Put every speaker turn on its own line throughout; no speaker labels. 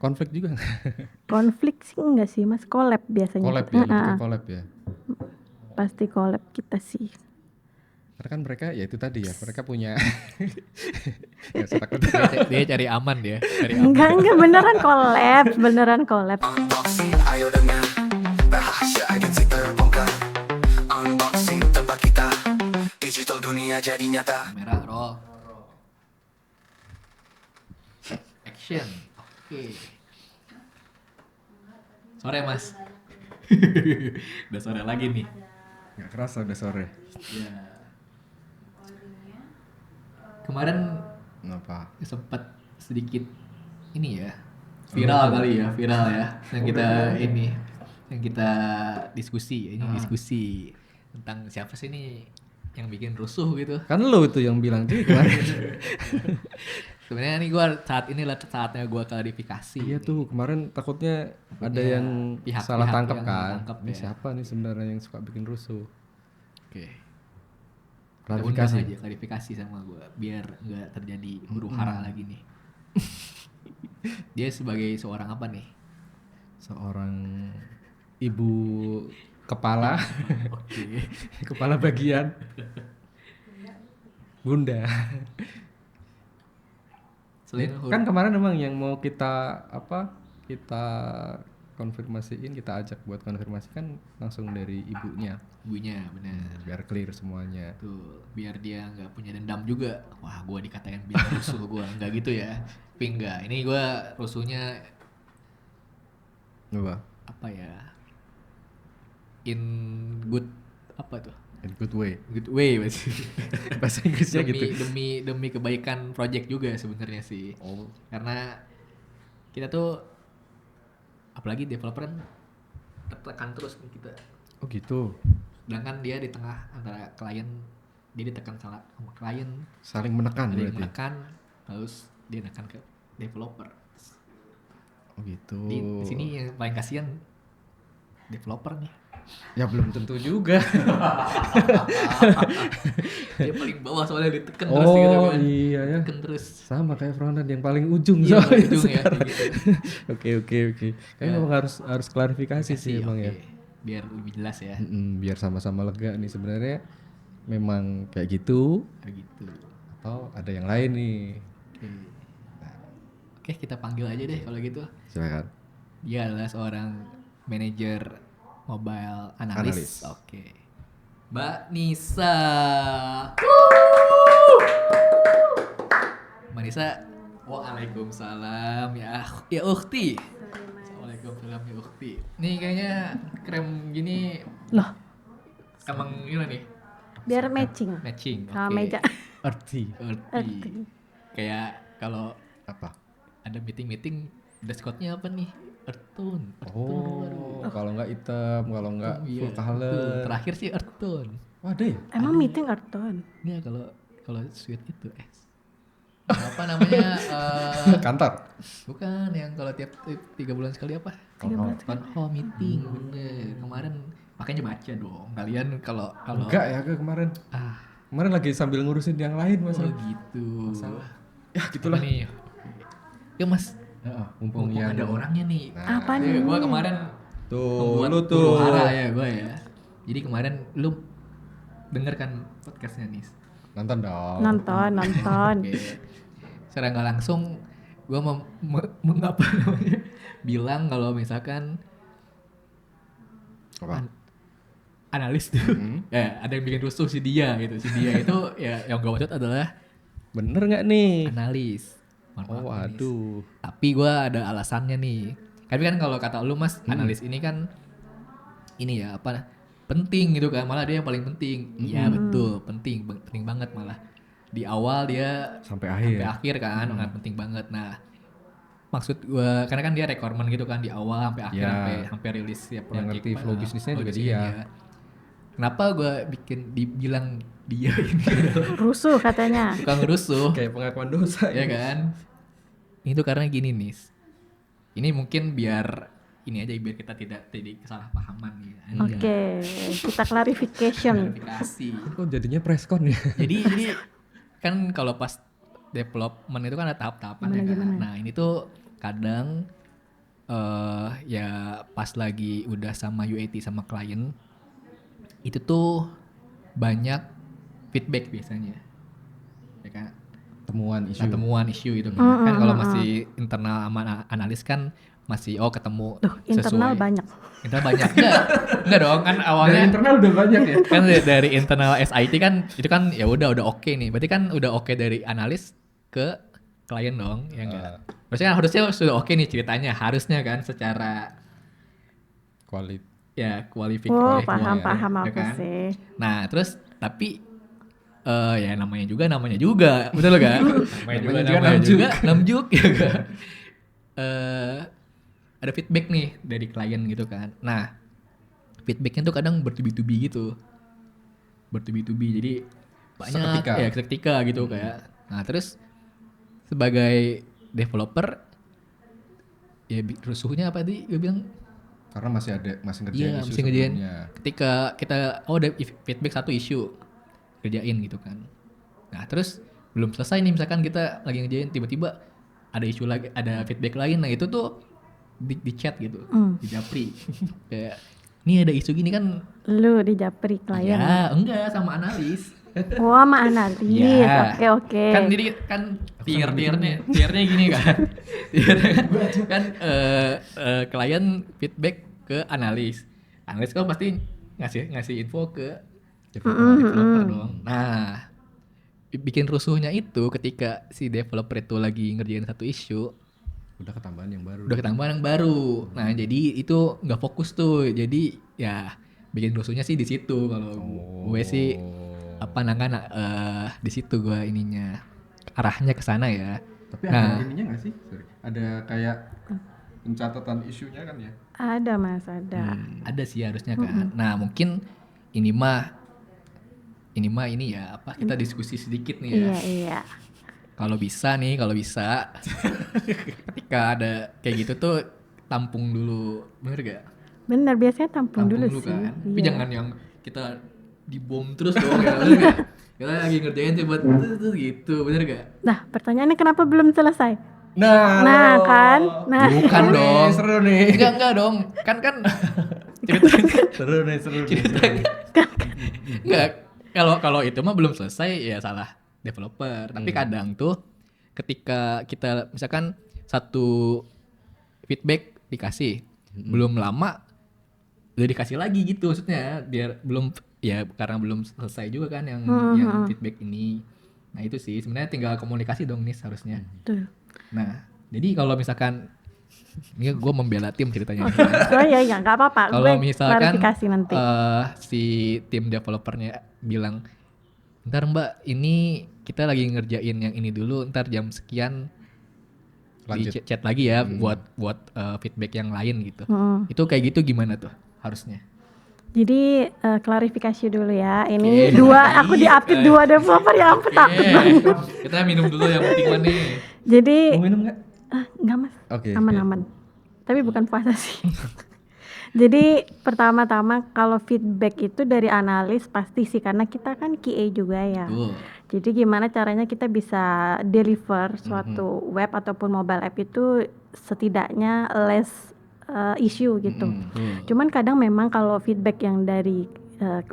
konflik juga nggak?
Konflik sih enggak sih Mas, collab biasanya.
Collab ya, lebih ke collab ya.
Pasti collab kita sih.
Karena kan mereka ya itu tadi ya, mereka punya nggak usah takut.
Dia cari aman dia, cari aman.
Enggak beneran collab.
Unboxing, ayo dengar rahasia agensi terbongkar. Unboxing tempat kita, digital dunia jadi nyata.
Kamera roll. Action. Oke. Sore Mas. Udah sore lagi nih.
Nggak kerasa udah sore.
Ya. Kemarin
Apa?
sempat sedikit ini ya, viral kali ya, yang kita diskusi diskusi tentang siapa sih ini yang bikin rusuh gitu.
Kan lo itu yang bilang sih kemarin.
Sebenarnya nih saatnya gue klarifikasi.
Iya tuh kemarin takutnya ada
Ya,
yang
pihak-pihak
salah tangkap
yang
kan.
tangkap
Ini
ya.
siapa nih sebenarnya yang suka bikin rusuh?
Oke.
Klarifikasi.
Aja klarifikasi sama gue biar nggak terjadi huru hara lagi nih. Dia sebagai seorang apa nih?
Seorang ibu kepala,
Oke.
kepala bagian, bunda.
Selain
Kan kemarin emang yang mau kita konfirmasiin, kita ajak buat konfirmasi kan langsung dari ibunya.
ibunya benar.
Biar clear semuanya.
Tuh, biar dia nggak punya dendam juga. Wah, gue dikatain bilang rusuh gue, nggak gitu ya. Tapi enggak, ini gue rusuhnya apa ya? In good apa tuh?
In good way.
Good way masih.
Bahasa Inggrisnya
demi,
gitu.
demi kebaikan project juga sebenarnya sih.
Oh.
Karena kita tuh apalagi developer kan tertekan terus nih kita.
Oh gitu.
Sedangkan dia di tengah antara klien, dia ditekan sama klien,
Saling menekan
ada yang
berarti.
menekan, terus dia nekan ke developer.
Oh gitu.
Di sini yang paling kasihan developer nih.
Ya belum tentu juga.
Dia paling bawah soalnya ditekan terus gitu
Oh
kan.
iya ya.
Ditekan terus.
Sama kayak frontan yang paling ujung
Iya,
soalnya
ujung ya,
sekarang.
gitu.
Oke. Kayaknya memang harus klarifikasi sih emang
Oke.
ya.
Biar lebih jelas ya.
Biar sama-sama lega nih sebenarnya memang kayak gitu
Kayak gitu.
atau ada yang lain nih.
Oke. Oke, kita panggil aja deh kalau gitu.
Silakan.
Dia adalah seorang manajer mobile analis.
Analis.
Oke. Mbak Nisa. Mbak Nisa. Waalaikumsalam ya ukhti. Waalaikumsalam ya ukhti. Nih kayaknya krem gini
Loh,
emang gimana nih?
biar matching
Matching.
sama
oke.
meja.
Arti
Earthy. Kayak kalau
apa?
ada meeting dress code-nya apa nih? Earth tone.
Oh, kalau nggak hitam, kalau nggak
Iya,
full
betul.
color.
Terakhir sih earth tone.
Wah, ada ya?
Emang meeting earth tone?
Iya kalau sweet itu apa namanya
Kantor.
bukan yang kalau tiap 3 bulan sekali apa?
Oh,
Town hall meeting bener. Kemarin makanya baca dong. Kalian kalau
enggak ya ke kemarin. Kemarin lagi sambil ngurusin yang lain mas.
oh gitu.
Ya gitulah.
Apa nih. Ya Mas,
Mumpung
mumpung
yang
ada orangnya nih.
Apa
Ya,
nih?
gue kemarin
tuh
membuat
lu tuh.
huru-hara ya gue ya. Jadi kemarin lu denger kan podcastnya nih.
Nonton dong.
Nonton.
Oke. Secara nggak langsung gue mengapa namanya bilang kalau misalkan
Apa?
analis tuh ya ada yang bikin rusuh si dia gitu. Si dia itu ya yang gue maksud adalah
Bener nggak nih?
analis. Mohon maaf,
Oh
analis.
waduh.
Tapi gue ada alasannya nih. Tapi kan kalau kata lu Mas, analis ini kan ini ya apa penting gitu kan, malah dia yang paling penting. Iya betul, penting banget malah. Di awal dia
Sampai
sampai
akhir.
akhir kan, sangat penting banget. Nah, maksud gue karena kan dia requirement gitu kan di awal sampai akhir
Ya.
sampai rilis ya
Yang
project.
ngerti flow bisnisnya juga
bisnisnya
dia.
Kenapa gue dibilang dia ini adalah
Rusuh katanya.
tukang rusuh?
Kayak pengakuan dosa.
Ya kan? Itu karena gini nih. Ini mungkin biar ini aja biar kita tidak jadi kesalahpahaman nih.
Oke, kita clarification.
Klarifikasi.
Kok jadinya preskon ya?
Jadi kan kalau pas development itu kan ada tahap-tahapan ya kan. Nah, ini tuh kadang ya pas lagi udah sama UAT sama klien itu tuh banyak feedback biasanya, ya kan?
Temuan isu.
Nah, temuan isu itu kan. Kan kalau masih internal sama analis kan masih ketemu
Tuh, internal banyak.
Internal banyak. Enggak dong, kan
Dari
awalnya
internal udah banyak ya.
kan dari internal SIT kan itu kan ya udah oke nih. Berarti kan udah oke dari analis ke klien dong, ya enggak? Maksudnya harusnya sudah oke nih ceritanya, harusnya kan secara
Kualitas.
ya
Oh, paham
ya
aku
kan?
sih.
Nah, terus tapi ya namanya juga, betul gak? namanya juga namjuk ya gak? Ada feedback nih dari klien gitu kan. Nah, feedbacknya tuh kadang bertubi-tubi gitu, jadi banyak
Seketika.
ya seketika gitu kayak. Nah, terus sebagai developer ya rusuhnya apa tadi gue bilang.
Karena masih ngerjain
Iya,
isu
mesti ngerjain.
sebelumnya.
Ketika kita ada feedback satu isu, kerjain gitu kan. Nah, terus belum selesai nih misalkan kita lagi ngerjain tiba-tiba ada isu lagi, ada feedback lain. Nah, itu tuh di chat gitu, di japri. Kayak ini ada isu gini kan.
Lu di japri klien.
Ya, enggak sama analis.
Oh, sama analis.
Ya.
Oke.
Kan jadi kan tiernya gini kan. Tiernya kan klien feedback ke analis. Analis kan pasti ngasih info ke developer dong. Nah, bikin rusuhnya itu ketika si developer itu lagi ngerjain satu isu,
Udah ketambahan yang baru.
Nah, jadi itu nggak fokus tuh. Jadi ya bikin rusuhnya sih di situ. Kalau gue sih di situ gue ininya arahnya ke sana ya.
Tapi ada ininya nggak sih? Sorry. Ada kayak pencatatan isunya kan ya?
Ada Mas, ada.
Ada sih harusnya kan. Nah, mungkin ini mah ini ya kita diskusi sedikit nih ya.
Iya.
Kalau bisa ketika ada kayak gitu tuh tampung dulu, bener gak?
Bener, biasanya tampung dulu sih.
kan. Tapi
Iya.
jangan yang kita dibom terus dong ya, bener gak? Kita lagi ngerjain tiba-tiba gitu, bener gak?
Nah, pertanyaannya kenapa belum selesai?
Nah,
kan? Nah,
Bukan dong.
Seru nih.
Enggak dong. Kan
Seru nih.
enggak. Kalau itu mah belum selesai ya salah developer. Tapi kadang tuh ketika kita misalkan satu feedback dikasih, belum lama udah dikasih lagi gitu maksudnya biar karena belum selesai juga kan yang feedback ini. Nah, itu sih sebenarnya tinggal komunikasi dong nih seharusnya.
tuh.
Nah, jadi kalau misalkan ini gue membela tim ceritanya.
Oh iya, nggak apa-apa.
Kalau
Gue
misalkan
klarifikasi nanti.
si tim developernya bilang, ntar Mbak ini kita lagi ngerjain yang ini dulu, ntar jam sekian
Lanjut.
di chat lagi ya buat feedback yang lain gitu. Itu kayak gitu gimana tuh harusnya?
Jadi klarifikasi dulu ya. Ini aku di-update dua developer ya ampun takut banget.
Kita minum dulu yang penting mana nih.
Jadi
Mau minum nggak?
enggak Mas.
Oke.
Aman-aman. Tapi bukan puasa sih. Jadi pertama-tama kalau feedback itu dari analis pasti sih karena kita kan QA juga ya. Jadi gimana caranya kita bisa deliver suatu web ataupun mobile app itu setidaknya less issue gitu. Cuman kadang memang kalau feedback yang dari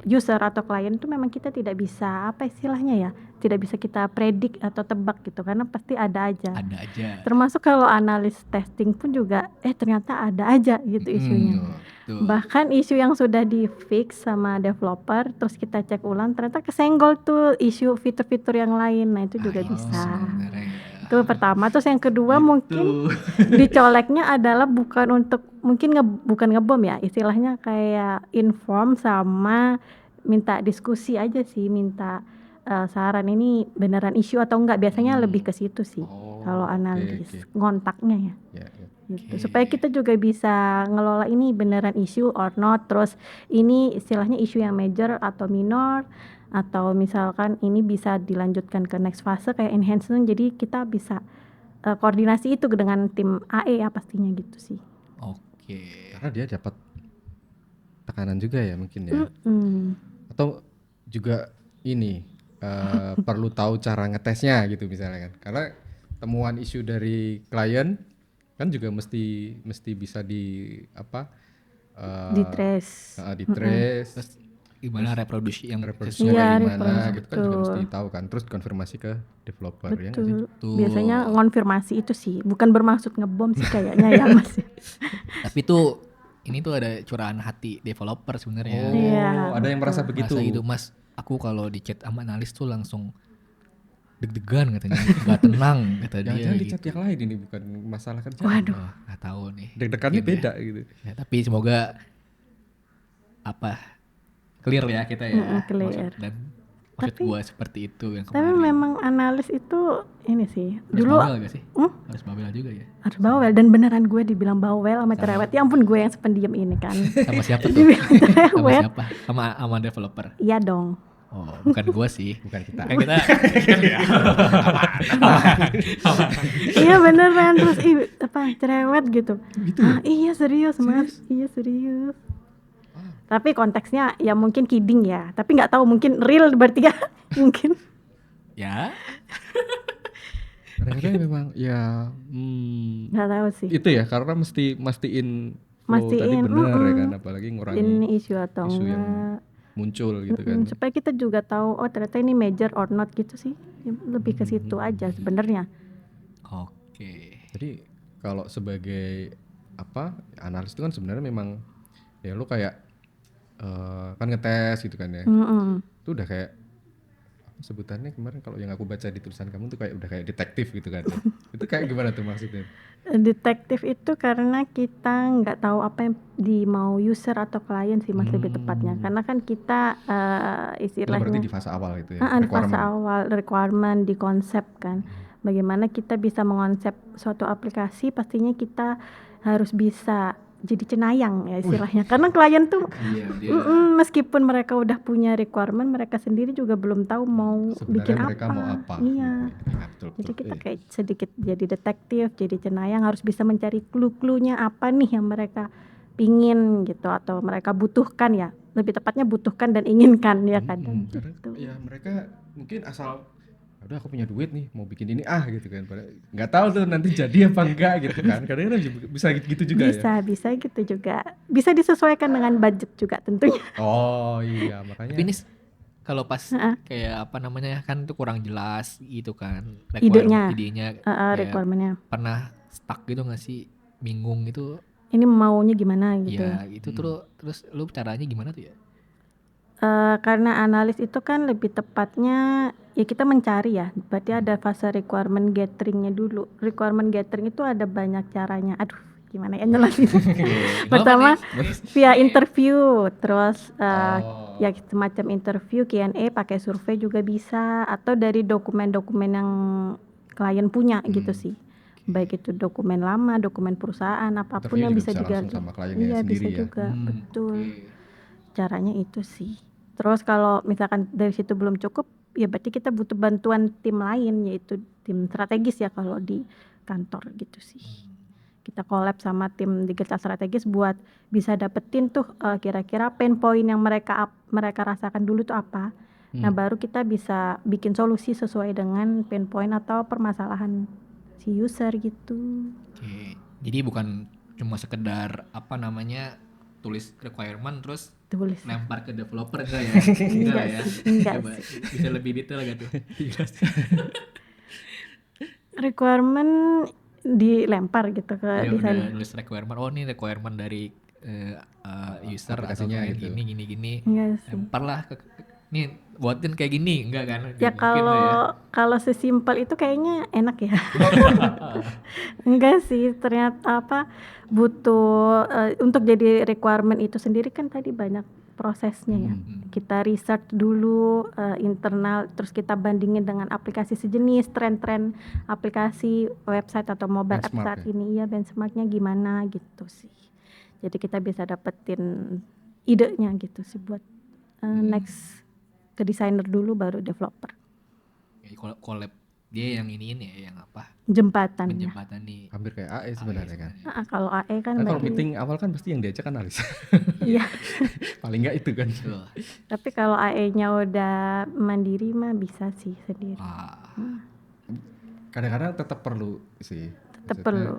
user atau klien itu memang kita tidak bisa apa istilahnya ya, tidak bisa kita predik atau tebak gitu karena pasti ada aja. Termasuk kalau analis testing pun juga ternyata ada aja gitu isunya. Bahkan isu yang sudah di fix sama developer terus kita cek ulang ternyata kesenggol tuh isu fitur-fitur yang lain. Nah, itu juga bisa. Itu pertama. Terus yang kedua mungkin dicoleknya adalah bukan untuk bukan ngebom ya, istilahnya kayak inform sama minta diskusi aja sih, minta saran ini beneran isu atau enggak, biasanya lebih ke situ sih kalau analis ngontaknya ya. Gitu. Supaya kita juga bisa ngelola ini beneran isu or not, terus ini istilahnya isu yang major atau minor, atau misalkan ini bisa dilanjutkan ke next fase kayak enhancement, jadi kita bisa koordinasi itu dengan tim AE ya pastinya gitu sih.
Karena dia dapat tekanan juga ya mungkin ya. Atau juga ini perlu tahu cara ngetesnya gitu misalnya kan. Karena temuan isu dari klien kan juga mesti bisa di apa
Di trace.
di trace
Terus gimana reproduksi yang
reproduksinya
Iya,
kayak gimana
reproduksi,
gitu kan juga
betul.
mesti tahu kan, terus konfirmasi ke developer ya nggak sih?
Betul.
Betul.
Biasanya ngonfirmasi itu sih, bukan bermaksud ngebom sih kayaknya ya Mas.
Tapi tuh ini tuh ada curahan hati developer sebenarnya.
Oh,
Iya,
ada yang merasa begitu.
Merasa gitu, Mas, aku kalau di chat sama analis tuh langsung deg-degan katanya, nggak tenang kata dia.
Jangan-jangan di
Gitu.
chat yang lain ini bukan masalah kerjaan.
Waduh.
Wah, nggak tahu nih.
Deg-degannya
Mungkin
beda gitu.
Ya, tapi semoga apa clear ya kita ya.
Clear.
Maksud
Tapi-
gua seperti itu yang
Tapi
kemarin.
memang analis itu ini sih.
Harus
Dulu
bawel gak sih?
Hmm?
Harus bawel juga ya.
harus bawel dan beneran gue dibilang bawel sama cerewet. Ya ampun gue yang sependiam ini kan.
Sama siapa tuh?
Dibilang
Sama
cerewet.
siapa? Sama developer.
Iya dong.
Oh, bukan gua sih.
Bukan kita.
Kan kita
Iya beneran terus cerewet gitu. Ah, iya serius Mas. Iya serius. Tapi konteksnya ya mungkin kidding ya. Tapi nggak tahu mungkin real berarti ya. Mungkin.
ya.
Kadang-kadang memang ya
Nggak tahu sih.
itu ya karena mastiin flow tadi
Mastiin,
benar ya kan, apalagi ngurangi
Ini isu atau
isu yang
enggak.
muncul gitu kan.
Supaya kita juga tahu oh ternyata ini major or not gitu sih. Ya, lebih ke situ aja sebenarnya.
Oke.
Jadi kalau sebagai apa analis itu kan sebenarnya memang ya lu kayak kan ngetes gitu kan ya.
Mm-mm.
Itu udah kayak apa sebutannya kemarin kalau yang aku baca di tulisan kamu tuh kayak udah kayak detektif gitu kan. Itu kayak gimana tuh maksudnya?
Detektif itu karena kita nggak tahu apa yang dimau user atau klien sih Mas lebih tepatnya. Karena kan kita
Itu berarti
istilahnya
di fase awal itu ya.
di fase
requirement.
awal requirement di konsep kan. Bagaimana kita bisa mengonsep suatu aplikasi pastinya kita harus bisa jadi cenayang ya istilahnya. Karena klien tuh
Iya, dia
meskipun mereka udah punya requirement mereka sendiri juga belum tahu mau
Sebenarnya
bikin
mereka
apa.
mau apa?
Iya.
Gitu. Ya, betul,
Jadi
betul.
kita kayak sedikit jadi detektif, jadi cenayang harus bisa mencari clue-cluenya apa nih yang mereka pingin gitu atau mereka butuhkan ya. Lebih tepatnya butuhkan dan inginkan ya kadang
Karena
gitu.
ya mereka mungkin asal udah aku punya duit nih mau bikin ini gitu kan. Padahal nggak tahu tuh nanti jadi apa enggak gitu kan. Kadang-kadang bisa gitu juga ya.
Bisa gitu juga. Bisa disesuaikan dengan budget juga tentunya.
Oh iya makanya.
Tapi ini kalau pas
Heeh.
kayak apa namanya kan itu kurang jelas gitu kan.
Idenya.
Idenya kayak
Requirement-nya.
pernah stuck gitu gak sih? Bingung gitu.
Ini maunya gimana gitu.
Ya itu terus lu caranya gimana tuh ya?
Karena analis itu kan lebih tepatnya ya kita mencari ya, berarti ada fase requirement gathering-nya dulu. Requirement gathering itu ada banyak caranya. Aduh, gimana ya jelasin? Pertama via interview, terus ya semacam interview Q&A pakai survei juga bisa, atau dari dokumen-dokumen yang klien punya gitu sih. Baik itu dokumen lama, dokumen perusahaan, apapun
Interview
yang
juga
bisa
bisa langsung
digali.
sama kliennya
Iya
sendiri
bisa
ya.
juga, betul. Caranya itu sih. Terus kalau misalkan dari situ belum cukup, ya berarti kita butuh bantuan tim lain, yaitu tim strategis ya kalau di kantor gitu sih. Kita collab sama tim digital strategis buat bisa dapetin tuh kira-kira pain point yang mereka rasakan dulu tuh apa. Nah baru kita bisa bikin solusi sesuai dengan pain point atau permasalahan si user gitu.
Oke. Jadi bukan cuma sekedar apa namanya tulis requirement terus
Tulis.
lempar ke developer enggak ya? Enggak ya.
enggak
Coba bisa lebih detail gak tuh?
Requirement dilempar gitu ke
Ya udah
desainer.
nulis requirement. Oh ini requirement dari user atau
aplikasinya
klien
gitu.
gini.
Enggak sih.
Lempar lah nih buatin kayak gini enggak kan?
Ya
Mungkin lah ya.
kalau sesimpel itu kayaknya enak ya. Enggak sih, ternyata butuh untuk jadi requirement itu sendiri kan tadi banyak prosesnya ya. Kita research dulu internal, terus kita bandingin dengan aplikasi sejenis, tren-tren aplikasi website atau mobile app
Benchmark
saat
ya?
ini ya benchmarknya gimana gitu sih. Jadi kita bisa dapetin idenya gitu sih buat next ke desainer dulu baru developer.
Collab dia yang ini ya yang apa?
Jembatannya.
Penjembatan nih.
Hampir kayak AE sebenarnya kan.
Kalau AE kan
Kan kalau
berarti-
meeting awal kan pasti yang diajak analis.
Iya.
Paling enggak itu kan.
Tuh.
Tapi kalau AE-nya udah mandiri mah bisa sih sendiri.
Wah.
Kadang-kadang tetap perlu sih.
Tetap
Maksudnya,
perlu.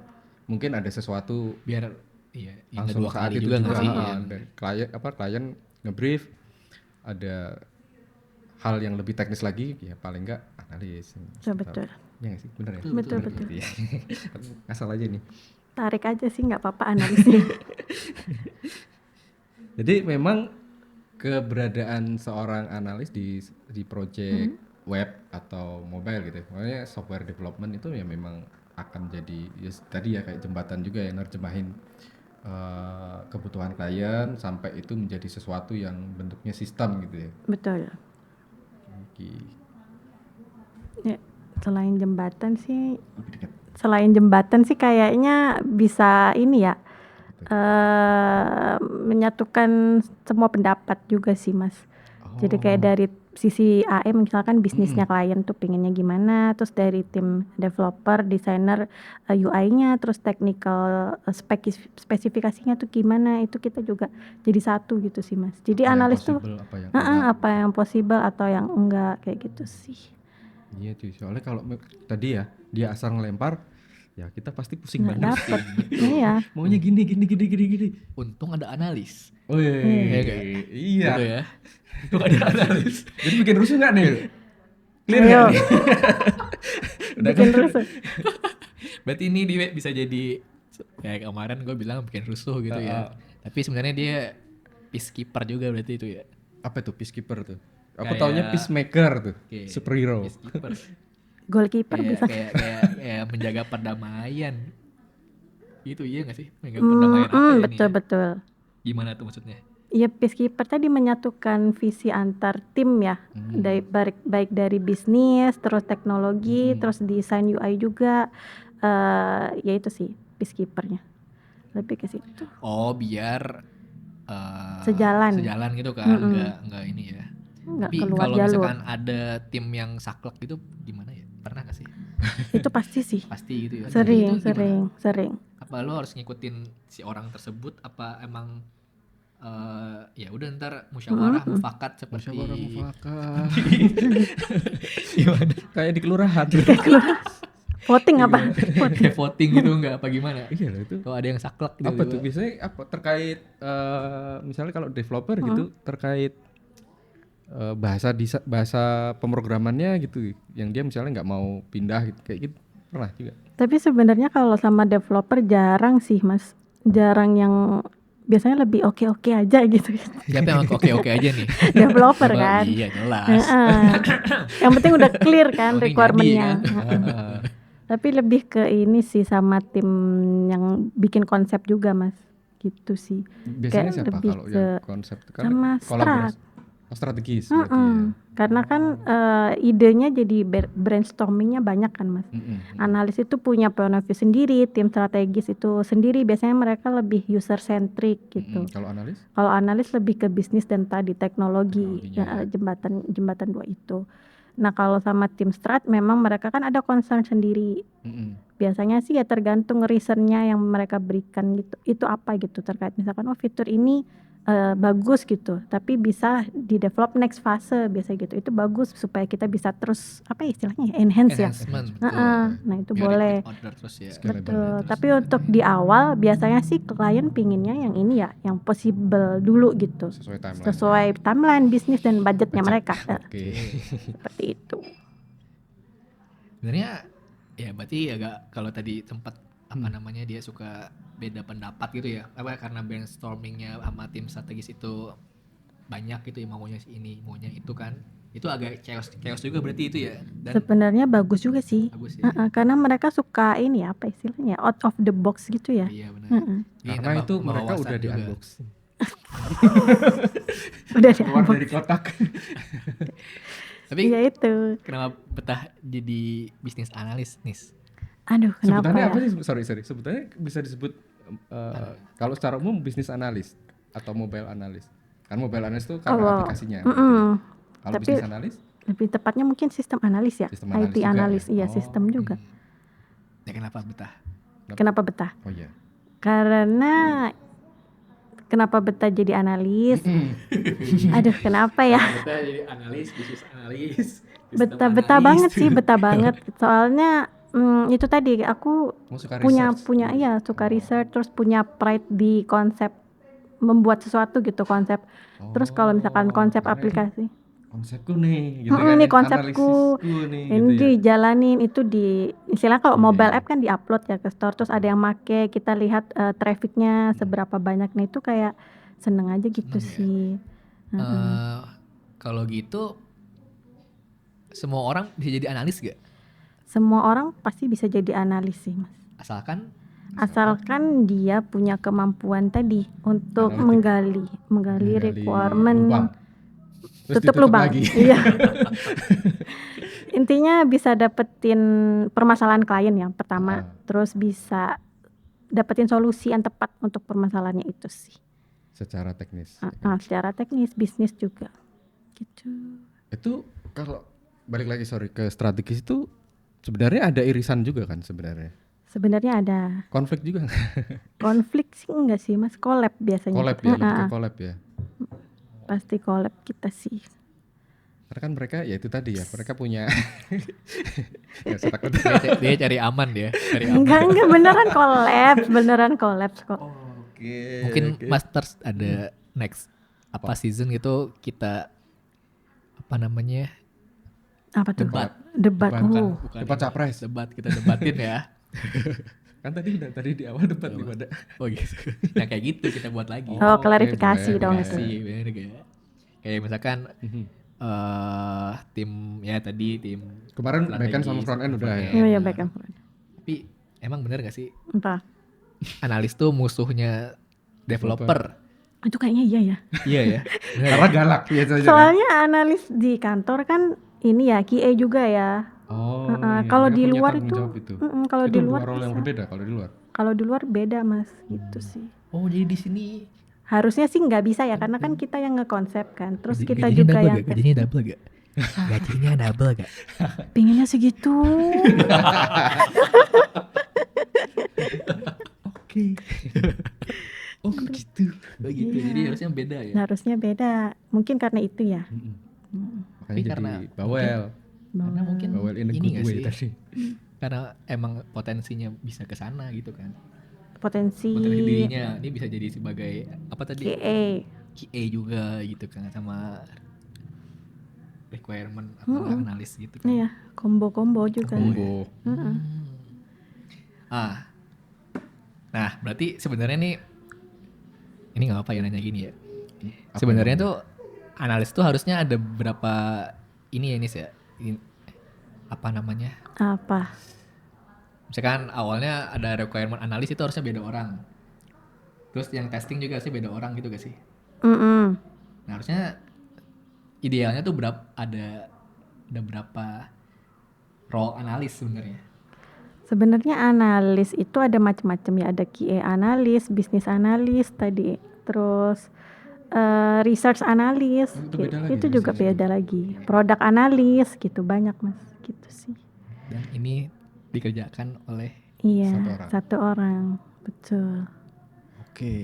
mungkin ada sesuatu
Biar iya, yang
langsung
kedua
saat
kali
itu
juga
juga,
nggak sih?
dan klien nge-brief, ada hal yang lebih teknis lagi, ya paling enggak analis.
Betul.
Ya nggak sih, bener ya?
Betul.
Gitu ya. Asal aja nih.
Tarik aja sih nggak apa-apa analisnya.
Jadi memang keberadaan seorang analis di project web atau mobile gitu, makanya software development itu ya memang akan jadi tadi ya kayak jembatan juga ya, nerjemahin kebutuhan klien sampai itu menjadi sesuatu yang bentuknya sistem gitu ya.
Betul.
Oke.
Ya, selain jembatan sih
Lebih dekat.
kayaknya bisa ini ya, menyatukan semua pendapat juga sih Mas. Jadi kayak dari sisi AM misalkan bisnisnya klien tuh pengennya gimana, terus dari tim developer, desainer, UI-nya, terus technical spesifikasinya tuh gimana, itu kita juga jadi satu gitu sih Mas. Jadi
Apa yang
analis tuh
possible, apa yang enggak.
apa yang possible atau yang enggak kayak gitu sih.
Iya cuy, soalnya kalau tadi ya dia asal ngelempar, ya kita pasti pusing
Nggak
banget.
dapet. Iya.
Maunya gini.
Untung ada analis.
Oh iya. Iya.
Gitu ya. Untung ada analis.
Jadi bikin rusuh nggak nih? Clear
Ayo.
nggak nih? Udah
Bikin
kan?
rusuh.
Berarti ini dia bisa jadi kayak kemarin gue bilang bikin rusuh gitu ya. Tapi sebenarnya dia peacekeeper juga berarti itu ya.
Apa tuh peacekeeper tuh? Aku
Kayak-
taunya peacemaker tuh,
Oke.
superhero.
Peacekeeper.
Goalkeeper bisa.
kayak menjaga perdamaian. Gitu iya gak sih? Menjaga perdamaian apa ya
Betul
ini?
betul.
Gimana tuh maksudnya?
Iya, peacekeeper tadi menyatukan visi antar tim ya, baik dari bisnis, terus teknologi, terus desain UI juga, ya itu sih peacekeepernya, lebih ke situ.
Oh biar
Sejalan.
gitu kan, nggak ini ya.
Nggak
Tapi
keluar
kalau
jalur.
misalkan ada tim yang saklek gitu gimana ya? Pernah gak sih?
Itu pasti sih,
Pasti gitu ya.
sering,
Itu gimana?
sering.
Apa lo harus ngikutin si orang tersebut? Apa emang ya udah ntar musyawarah mufakat seperti
Musyawarah mufakat.
gimana?
Kayak di kelurahan.
Voting apa?
Kayak voting gitu nggak apa gimana?
Iya lah itu.
Kalau ada yang saklek gitu.
Apa tuh biasanya apa terkait misalnya kalau developer gitu terkait bahasa pemrogramannya gitu yang dia misalnya nggak mau pindah gitu, kayak gitu pernah juga.
Tapi sebenarnya kalau sama developer jarang sih Mas, jarang yang biasanya lebih oke aja gitu.
Siapa yang oke aja nih?
Developer
Oh,
kan.
Iya jelas.
Yang penting udah clear kan
Penting
requirement-nya.
jadi kan.
Tapi lebih ke ini sih sama tim yang bikin konsep juga Mas, gitu sih.
Biasanya
Kayak
siapa
lebih
kalau
ke
yang konsep itu kan
sama
kolaborasi. Oh, strategis berarti ya.
Karena kan idenya jadi brainstormingnya banyak kan Mas. Analis itu punya point of view sendiri, tim strategis itu sendiri. Biasanya mereka lebih user centric gitu.
Kalau analis?
Kalau analis lebih ke bisnis dan tadi teknologi,
Teknologinya,
jembatan dua itu. Nah kalau sama tim strat memang mereka kan ada concern sendiri. Biasanya sih ya tergantung reasonnya yang mereka berikan gitu. Itu apa gitu terkait misalkan fitur ini bagus gitu, tapi bisa di develop next fase biasa gitu. Itu bagus supaya kita bisa terus apa istilahnya enhance ya.
Enhancement, betul.
Nah itu
Biar
boleh.
repeat order terus ya.
Scalable
Betul.
terus.
Tapi untuk di awal biasanya sih klien pinginnya yang ini ya, yang possible dulu gitu.
Sesuai timeline.
Timeline bisnis dan budgetnya mereka.
Oke.
Seperti itu.
Sebenarnya ya berarti agak kalau tadi sempat apa namanya dia suka beda pendapat gitu ya. Apa karena brainstormingnya sama tim strategis itu banyak gitu ya, maunya ini, maunya itu kan. Itu agak chaos juga berarti itu ya. Dan
Sebenarnya bagus juga sih.
bagus ya.
Karena mereka suka ini ya, apa istilahnya, out of the box gitu ya.
Iya benar. Ini
Karena
nambah
itu mereka
wawasan
udah di
juga.
unboxing.
Udah di
Keluar
unbox.
dari kotak.
Tapi
Iya itu.
kenapa betah jadi bisnis analis nih?
Aduh, kenapa
Sebutannya
ya?
apa sih? Sorry. Sebutannya bisa disebut kalau secara umum bisnis analis atau mobile analis. Kan mobile analis itu karena
Kalau-
aplikasinya. Kalau
Tapi-
bisnis analis
Lebih tepatnya mungkin sistem analis ya.
Sistem analis
IT
juga
analis,
ya?
iya
Oh,
sistem juga.
Ya kenapa betah?
Kenapa betah?
Oh iya.
Karena kenapa betah jadi analis? Aduh, kenapa ya?
Betah jadi analis, bisnis analis.
Betah banget sih, betah banget. Soalnya Itu tadi aku
Suka
punya
research.
punya iya suka research, terus punya pride di konsep membuat sesuatu gitu konsep. Terus kalau misalkan konsep
karena ini
aplikasi,
konsepku nih gitu kan
ini
ya,
konsepku,
analisisku nih
ini
gitu ya.
dijalanin itu di istilah kalau
Iya,
mobile
iya.
app kan diupload ya ke store, terus ada yang make, kita lihat trafficnya seberapa banyak, nah itu kayak seneng aja gitu
Seneng ya.
sih.
Kalau gitu semua orang bisa jadi analis gak?
Semua orang pasti bisa jadi analis sih Mas.
Asalkan
Asalkan dia punya kemampuan tadi untuk
Analitik.
menggali
Menggali
requirement,
lubang. Terus
tutup
ditutup
lubang.
lagi.
Iya. Intinya bisa dapetin permasalahan klien yang pertama, terus bisa dapetin solusi yang tepat untuk permasalahannya itu sih.
Secara teknis.
Secara teknis, bisnis juga. Gitu.
Itu kalau balik lagi ke strategis itu sebenarnya ada irisan juga kan sebenarnya.
Sebenarnya ada
Konflik juga nggak?
konflik sih enggak sih Mas, collab biasanya.
Collab ya, lebih ke collab ya.
Pasti collab kita sih.
Karena kan mereka ya itu tadi ya, mereka punya nggak usah takut.
dia cari aman dia, cari aman.
Enggak beneran collab kok.
Oke.
Mungkin Masters ada next apa season gitu kita apa namanya?
Apa tuh?
Debat.
Debat.
Bukan
Bukan
capres.
Debat kita debatin ya.
Kan tadi di awal debat nih pada.
Oh gitu. Nah kayak gitu kita buat lagi.
Oh, klarifikasi
boleh,
dong
boleh.
itu.
Sih, bener gak? Kayak misalkan tim ya tadi tim
Kemarin backend
strategi,
sama front end udah ya.
Iya, back and forth.
Tapi emang bener gak sih
Entah.
analis tuh musuhnya developer?
Itu kayaknya iya ya.
Iya ya. Bener
Karena
ya?
galak biasanya.
Soalnya analis di kantor kan ini ya QA juga ya.
Oh,
kalau
mereka
di
punya
luar
tanggung
itu,
jawab itu.
kalau
Itu
di luar
dua role yang
bisa.
berbeda kalau di luar.
Kalau di luar beda Mas, gitu sih.
Oh jadi di sini
Harusnya sih nggak bisa ya, karena kan kita yang ngekonsep kan. Terus kita
gajinya
juga
double
yang
gak? Gajinya double gak? Gajinya double gak?
pinginnya segitu.
Oke. Oh gitu. Oh gitu.
Iya.
Jadi harusnya beda ya.
Harusnya beda. Mungkin karena itu ya.
Makanya
Tapi
jadi
karena-
bawel.
Karena mungkin
Bawel in a
ini
good
gak
way
sih?
tadi.
Karena emang potensinya bisa ke sana gitu kan.
Potensi
Potensi dirinya ini bisa jadi sebagai apa tadi?
QA.
QA juga gitu kan sama requirement apa analis gitu kan.
Iya, combo-combo juga.
Combo.
Nah, berarti sebenarnya nih ini nggak apa ya nanya gini ya.
Apa
Sebenarnya
namanya?
tuh analis tuh harusnya ada berapa ini ya Nis ya. Apa namanya?
Apa?
Misalkan awalnya ada requirement analis itu harusnya beda orang. Terus yang testing juga harusnya beda orang gitu gak sih? Nah, harusnya idealnya tuh ada berapa role analis sebenarnya?
Sebenarnya analis itu ada macam-macam ya, ada QA analis, bisnis analis tadi, terus research analis,
Itu beda lagi,
itu juga
research
beda lagi, produk analis gitu, banyak Mas, gitu sih.
Dan ini dikerjakan oleh
Iya,
Satu orang.
satu orang, betul.
Oke.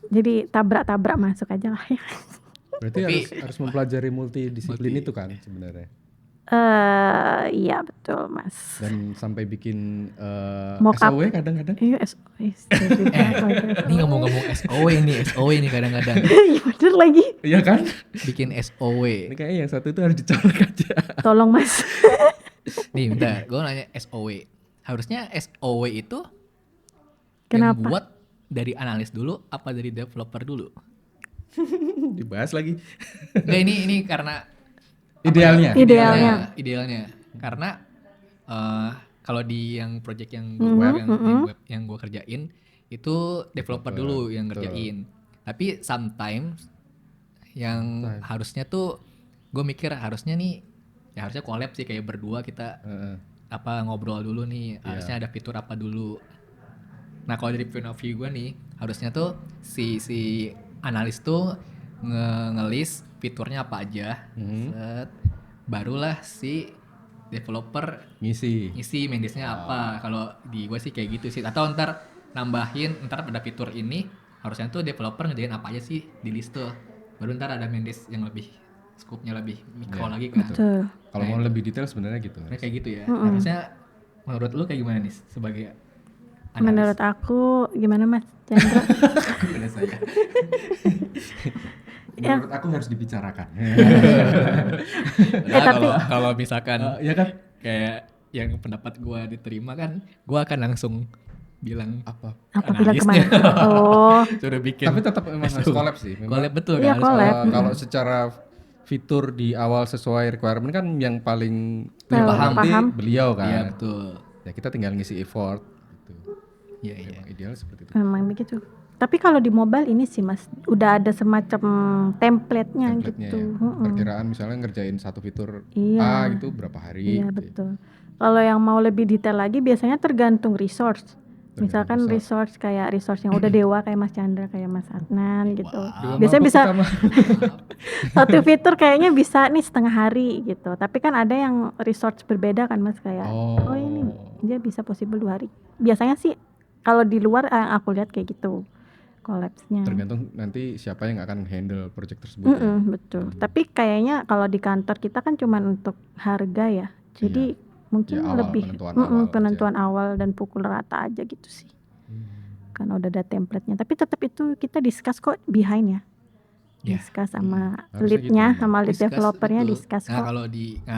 Jadi tabrak-tabrak masuk aja lah ya.
Berarti harus mempelajari multidisiplin itu kan sebenarnya.
Iya betul Mas.
Dan sampai bikin
Mock up.
SOW kadang-kadang.
Iya SOS.
ini ngomong-ngomong SOW nih kadang-kadang
Iya bener lagi.
Iya kan?
bikin SOW.
Ini kayaknya yang satu itu harus dicolok aja.
Tolong Mas.
Nih bentar, gue nanya SOW. Harusnya SOW itu
Kenapa?
yang buat dari analis dulu apa dari developer dulu?
Dibahas lagi.
Enggak ini karena
Idealnya.
Idealnya. Karena kalau di yang project yang yang gue kerjain itu developer dulu yang ngerjain. Tapi sometimes yang harusnya tuh gue mikir harusnya nih ya harusnya collab sih kayak berdua kita apa ngobrol dulu nih harusnya ada fitur apa dulu. Nah kalau dari point of view gue nih harusnya tuh si analis tuh nge-list fiturnya apa aja, set, barulah si developer
Ngisi.
maintainnya apa. Kalau di gue sih kayak gitu sih. Atau ntar nambahin ntar pada fitur ini harusnya tuh developer ngerjain apa aja sih di list tuh. Baru ntar ada maintain yang lebih scope-nya lebih mikro lagi kan.
Betul.
Kalau mau lebih detail sebenarnya gitu.
Kayak gitu ya. Harusnya menurut lu kayak gimana nih sebagai analis?
Menurut aku gimana Mas Chandra?
Kepada saya.
Menurut aku harus dibicarakan.
Nah,
tapi-
kalau misalkan
Ya kan?
kayak yang pendapat gua diterima kan, gua akan langsung bilang
Apa?
Apa bilang
analisnya.
kemana? Oh,
Suruh bikin.
Tapi tetap memang harus collab sih. Memang
Collab betul
Iya,
kan?
collab.
kalau secara fitur di awal sesuai requirement kan yang paling
Paham.
nanti
Paham.
beliau kan.
Iya betul.
Ya kita tinggal ngisi effort gitu.
Iya iya.
Memang ideal seperti itu.
memang begitu. Tapi kalau di mobile ini sih Mas, udah ada semacam template-nya
Template-nya
gitu.
ya. Perkiraan misalnya ngerjain satu fitur
Iya.
A gitu berapa hari.
Iya
gitu ya.
betul. Kalau yang mau lebih detail lagi biasanya tergantung resource. Misalkan resource kayak resource yang udah dewa kayak Mas Chandra, kayak Mas Adnan gitu.
Dua
Biasanya
mabuk
bisa
kita mah.
satu fitur kayaknya bisa nih setengah hari gitu. Tapi kan ada yang resource berbeda kan Mas kayak oh ini dia bisa possible 2 hari. Biasanya sih kalau di luar yang aku lihat kayak gitu collapse-nya.
Tergantung nanti siapa yang akan handle project tersebut. Ya.
Betul. Tapi kayaknya kalau di kantor kita kan cuma untuk harga ya. Jadi mungkin
Ya, awal,
lebih
penentuan awal aja.
penentuan awal dan pukul rata aja gitu sih. Karena udah ada template-nya. Tapi tetap itu kita discuss kok behind ya.
Ya.
Discuss sama
Harusnya
lead-nya,
gitu,
sama lead
Discuss,
developernya
betul.
discuss
Nah
kok.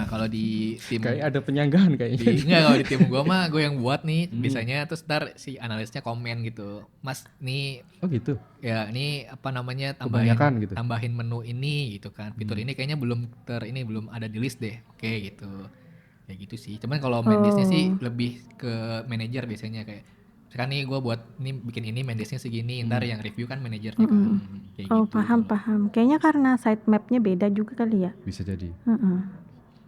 kalau di tim
Kayak ada penyanggahan kayaknya.
enggak, kalau di tim gua mah gue yang buat nih biasanya, terus ntar si analisnya komen gitu, Mas nih
Oh gitu.
ya ini apa namanya
Kebanyakan gitu.
tambahin menu ini gitu kan, fitur ini kayaknya belum belum ada di list deh, oke gitu, kayak gitu sih. Cuman kalau main listnya sih lebih ke manajer biasanya, kayak sekarang nih gue buat ini bikin ini main listnya segini, ntar yang review kan manajernya kan, kayak
Oh
gitu.
paham. Kayaknya karena sitemap-nya beda juga kali ya.
Bisa jadi.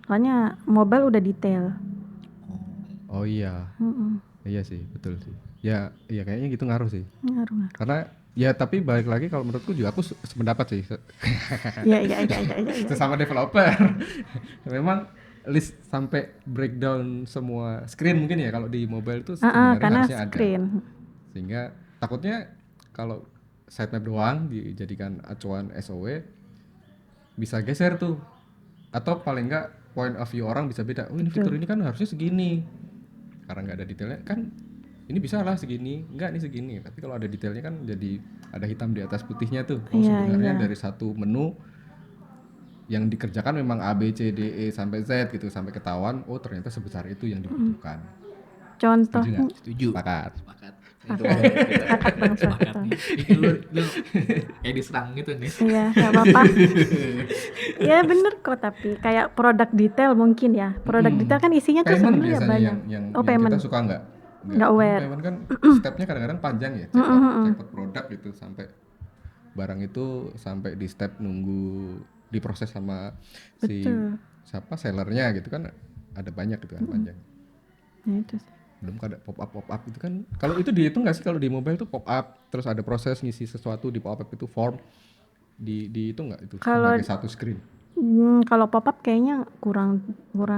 Soalnya mobile udah detail.
Oh iya. Iya sih, betul sih. Ya, iya kayaknya gitu ngaruh sih.
Ngaruh.
Karena ya tapi balik lagi kalau menurutku juga aku sependapat sih.
Iya.
Sesama developer. Memang list sampai breakdown semua screen mungkin ya kalau di mobile itu sebenarnya
Karena
harusnya
screen.
ada. Sehingga takutnya kalau sitemap doang dijadikan acuan SOW bisa geser tuh. Atau paling enggak point of view orang bisa beda. Oh ini fitur ini kan harusnya segini. Karena nggak ada detailnya kan ini bisa lah segini, enggak nih segini. Tapi kalau ada detailnya kan jadi ada hitam di atas putihnya tuh. Oh sebenarnya dari satu menu yang dikerjakan memang A, B, C, D, E sampai Z gitu sampai ketahuan. Oh ternyata sebesar itu yang dibutuhkan.
Contoh.
Setuju nggak?
Setuju.
Sepakat.
Sepakat nih. Ini lu kayak diserang gitu nih.
Iya, nggak apa-apa. Ya bener kok, tapi kayak produk detail mungkin ya. Produk detail kan isinya tuh
Payment
sebenarnya
biasanya
banyak.
yang
Payment.
kita suka nggak
aware.
Payment kan stepnya kadang-kadang panjang ya. Cepat produk gitu sampai barang itu sampai di step nunggu diproses sama si siapa sellernya gitu kan ada banyak gitu kan panjang.
Ya itu sih.
Belum ada pop up itu kan kalau itu dihitung nggak sih kalau di mobile tuh pop up terus ada proses ngisi sesuatu di pop up itu form dihitung nggak itu sebagai satu screen?
Kalau pop up kayaknya kurang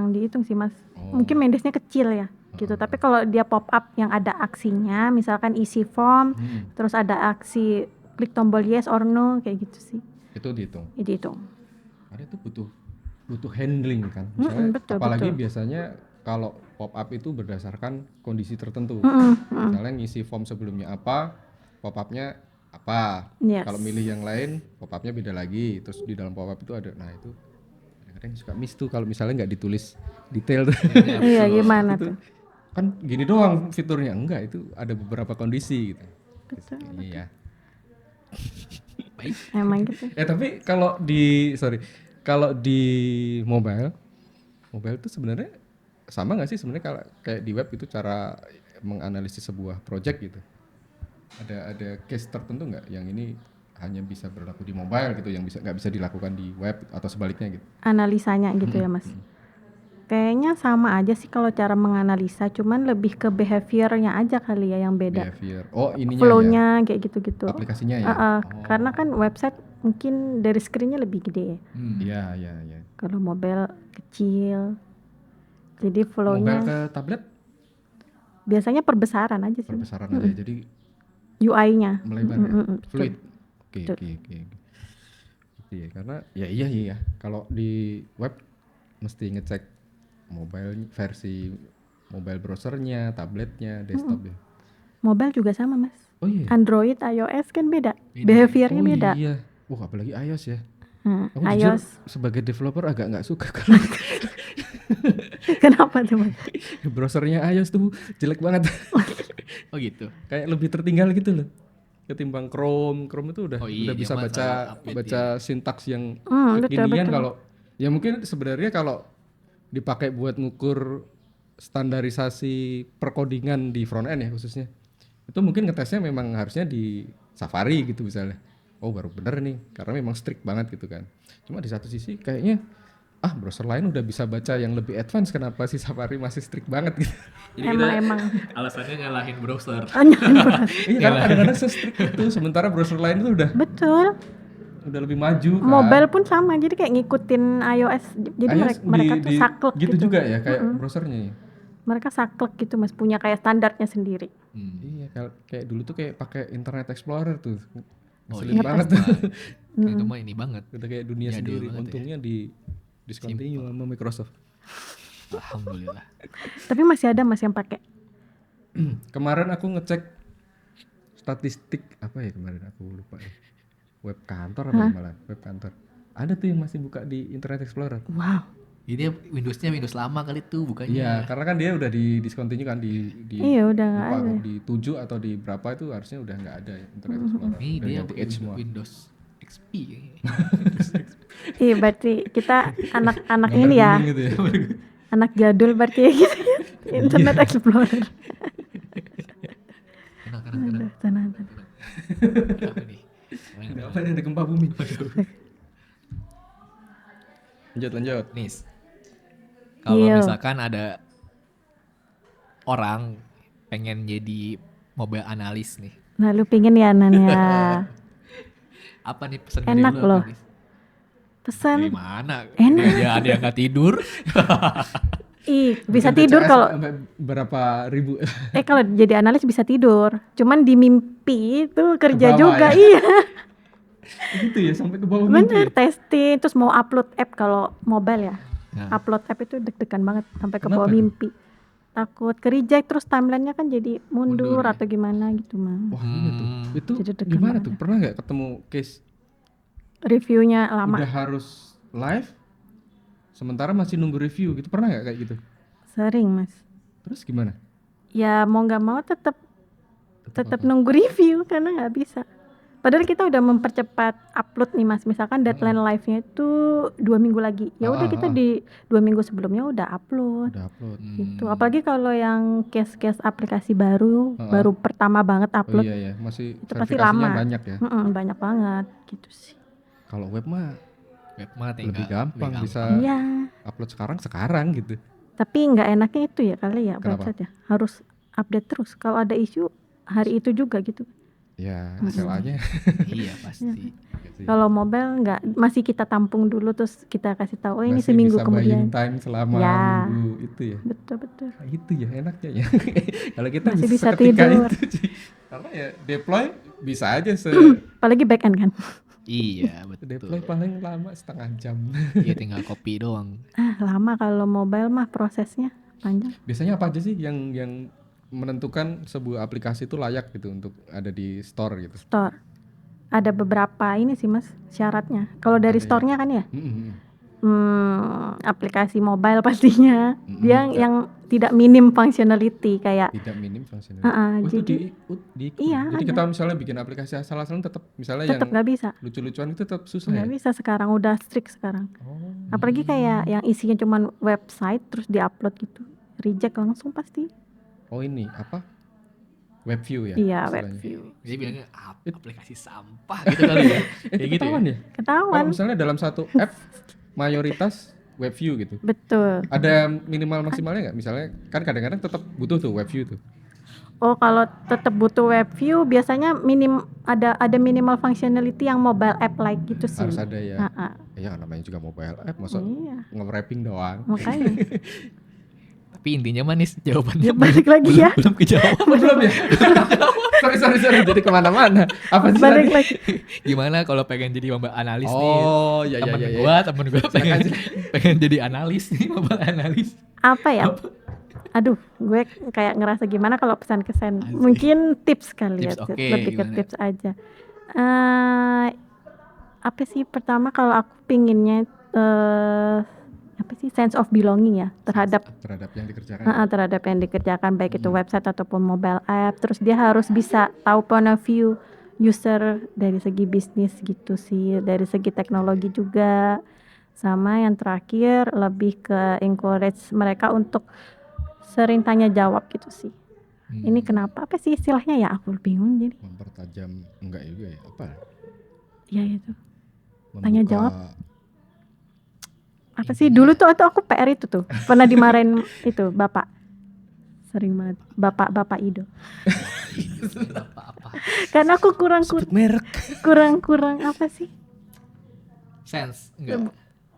dihitung sih Mas. Mungkin mandesnya kecil ya gitu. Tapi kalau dia pop up yang ada aksinya, misalkan isi form, terus ada aksi klik tombol yes or no kayak gitu sih.
Itu dihitung.
Dihitung.
Karena itu butuh handling kan. Misalnya apalagi biasanya kalau pop up itu berdasarkan kondisi tertentu. Misalnya ngisi form sebelumnya apa, pop up-nya apa. Kalau milih yang lain, pop up-nya beda lagi. Terus di dalam pop up itu ada, nah itu kadang-kadang suka miss tuh kalau misalnya nggak ditulis detail tuh.
Iya gimana tuh?
Kan gini doang fiturnya, enggak itu ada beberapa kondisi gitu.
Betul.
Iya.
Baik.
Emang gitu.
Tapi kalau di mobile itu sebenarnya sama nggak sih sebenarnya kalau kayak di web itu cara menganalisis sebuah project gitu? Ada case tertentu nggak yang ini hanya bisa berlaku di mobile gitu, yang nggak bisa dilakukan di web atau sebaliknya gitu?
Analisanya gitu ya Mas. Kayaknya sama aja sih kalau cara menganalisa, cuman lebih ke behaviornya aja kali ya yang beda.
Behavior. Oh ininya
flow-nya
ya.
kayak gitu-gitu.
Aplikasinya ya.
Karena kan website mungkin dari screen-nya lebih gede ya.
Iya.
Kalau mobile kecil. Jadi flow-nya
Mobile ke tablet
biasanya perbesaran aja sih.
perbesaran aja. Jadi
UI-nya.
melebar ya. Fluid. Oke. Iya, karena kalau di web mesti ngecek versi mobile browsernya, tabletnya, desktopnya.
Mobile juga sama mas.
Oh iya.
Android, iOS kan beda.
Beda.
Behaviornya
Oh
beda.
iya. Wah apalagi iOS ya. Aku
iOS.
jujur sebagai developer agak nggak suka kalau
Kenapa tuh mas?
browsernya iOS tuh jelek banget.
Oh gitu.
Kayak lebih tertinggal gitu loh. Ketimbang Chrome itu udah
Oh iya, dia
bisa
mah
baca
selalu update
sintaks yang
Betul,
kekinian.
betul.
Kalau ya mungkin sebenarnya kalau dipakai buat ngukur standarisasi perkodingan di front end ya khususnya, itu mungkin ngetesnya memang harusnya di Safari gitu misalnya. Oh baru bener nih karena memang strict banget gitu kan. Cuma di satu sisi kayaknya browser lain udah bisa baca yang lebih advance, kenapa sih Safari masih strict banget gitu.
Jadi kita
Emang.
alasannya nyalahin browser.
Iya kan kadang-kadang se-strict itu, sementara browser lain tuh
Betul.
udah lebih maju kan.
Mobile pun sama, jadi kayak ngikutin iOS. Jadi
iOS
mereka tuh saklek
gitu juga ya kayak browsernya ya.
Mereka saklek gitu mas, punya kayak standarnya sendiri.
Iya kayak dulu tuh kayak pakai Internet Explorer tuh.
Oh
Ngeselin
iya
banget.
Itu mah ini banget.
Udah kayak dunia
Jadul
sendiri.
banget ya.
Untungnya di discontinue sama Microsoft.
Alhamdulillah.
Tapi masih ada mas yang pakai.
Kemarin aku ngecek statistik apa ya kemarin aku lupa ya. Web kantor apa ya malah web kantor. Ada tuh yang masih buka di Internet Explorer.
Wow.
Ini Windowsnya Windows lama kali tuh bukannya.
Iya, karena kan dia udah di discontinue kan di
Iya udah nggak
lupa
ada.
aku, di 7 atau di berapa itu harusnya udah nggak ada ya Internet Explorer.
Ini
Udah
dia
ganti Edge semua.
Windows XP kayaknya.
Iya berarti kita anak-anak
Gambar
ini ya,
kuning gitu ya.
anak jadul berarti ya gitu. Internet Explorer.
Enak.
Aduh, tenang.
Apa nih?
Apa ini ada gempa bumi? Lanjut.
Nis. Kalau
Iya.
misalkan ada orang pengen jadi mobile analis nih.
Lalu pingin ya Nan ya.
Apa nih pesan
Enak
dari lu
loh.
apa, Nis?
Pesan.
Gimana?
Enak.
Dia ada yang nggak tidur.
Bisa
Bikin
tidur
TCS
kalau
sampai berapa ribu.
kalau jadi analis bisa tidur. Cuman di mimpi itu kerja
bawah
juga
ya?
iya.
Gitu ya sampai ke bawah mimpi.
Bener testing terus mau upload app kalau mobile ya.
Nah.
Upload app itu deg-degan banget sampai ke
Kenapa
bawah
tuh?
mimpi. Takut ke reject terus timelinenya kan jadi mundur
Mundur ya?
atau gimana gitu mah.
Wah iya tuh. Itu
Jadi deg-degan
gimana
banget
tuh? Pernah nggak ketemu case
Reviewnya lama.
udah harus live sementara masih nunggu review gitu? Pernah nggak kayak gitu?
Sering mas.
Terus gimana?
Ya mau nggak mau tetap
apa?
nunggu review karena nggak bisa. Padahal kita udah mempercepat upload nih mas. Misalkan deadline live-nya itu 2 minggu lagi. Ya udah kita di 2 minggu sebelumnya udah upload.
Udah upload.
Gitu. Apalagi kalau yang case-case aplikasi baru, baru pertama banget
Oh
upload,
iya ya, masih
itu pasti
verifikasinya
lama.
banyak ya.
Banyak banget gitu sih.
Kalau web mah
Web mah tinggal
lebih gampang bisa
Iya.
upload sekarang gitu.
Tapi nggak enaknya itu ya kali ya
Kenapa?
website ya. Harus update terus. Kalau ada isu hari itu juga gitu.
Ya, SLA-nya.
Iya pasti.
Kalau mobile nggak, masih kita tampung dulu terus kita kasih tahu, oh ini
Masih
seminggu
bisa
kemudian.
buying time selama
Ya.
nunggu itu ya.
Betul.
Nah, itu ya enaknya ya. Kalau kita
Masih
bisa
bisa
seketika
tidur.
itu sih. Karena ya deploy bisa aja
Apalagi back end kan.
Iya
deploy
betul.
paling lama setengah jam.
Iya tinggal copy doang.
Lama kalau mobile mah prosesnya panjang.
Biasanya apa aja sih yang menentukan sebuah aplikasi itu layak gitu untuk ada di store gitu?
Store. Ada beberapa ini sih mas syaratnya. Kalau dari
Ada ya?
store-nya kan ya,
Mm-mm.
aplikasi mobile pastinya. Dia
Ya.
yang tidak minim functionality kayak
Tidak minim fungsinya.
Heeh,
itu
jadi-
di
Iya,
jadi
ada.
kita misalnya bikin aplikasi asal-asalan tetap misalnya
tetap
yang
nggak bisa.
lucu-lucuan itu tetap susah
Nggak
ya.
bisa sekarang, udah strict sekarang.
Oh.
Apalagi kayak yang isinya cuman website terus diupload gitu. Reject langsung pasti.
Oh ini apa? Web view ya?
Iya,
istilahnya.
web view.
Jadi bilangnya aplikasi sampah gitu kali ya. Kayak gitu ya.
Ketahuan ya?
Ketahuan.
Kalau misalnya dalam satu app mayoritas web view gitu.
Betul.
Ada minimal maksimalnya nggak? Misalnya kan kadang-kadang tetap butuh tuh web view tuh.
Oh, kalau tetap butuh web view biasanya ada minimal functionality yang mobile app like gitu sih.
Harus ada ya.
Heeh,
Ya namanya juga mobile app, masa
iya.
nge-wrapping doang.
Makanya.
Tapi intinya manis jawabannya
Ya, balik lagi ya.
belum kejawab.
Belum ya? sorry. Jadi kemana-mana. Apa sih
Balik
tadi?
lagi.
Gimana kalau pengen jadi mobile analis nih?
Oh, ya.
Temen gua pengen jadi analis nih, mobile analis.
Apa ya? Aduh, gue kayak ngerasa gimana kalau pesan kesan.
Asik.
Mungkin tips kali
Tips,
ya,
oke,
lebih ke
gimana?
tips aja. Apa sih pertama kalau aku pinginnya apa sih sense of belonging ya terhadap
terhadap yang dikerjakan.
terhadap yang dikerjakan baik itu website ataupun mobile app. Terus dia harus bisa tahu point of view user dari segi bisnis gitu sih, dari segi teknologi juga. Sama yang terakhir lebih ke encourage mereka untuk sering tanya jawab gitu sih. Ini kenapa? Apa sih istilahnya ya? Aku bingung jadi.
Mempertajam enggak juga ya? Apa?
Ya itu.
Membuka,
Tanya jawab. Apa sih dulu tuh aku PR itu tuh pernah dimarahin itu bapak sering banget bapak Ido
Apa-apa.
karena aku kurang
merek.
apa sih
Sense enggak?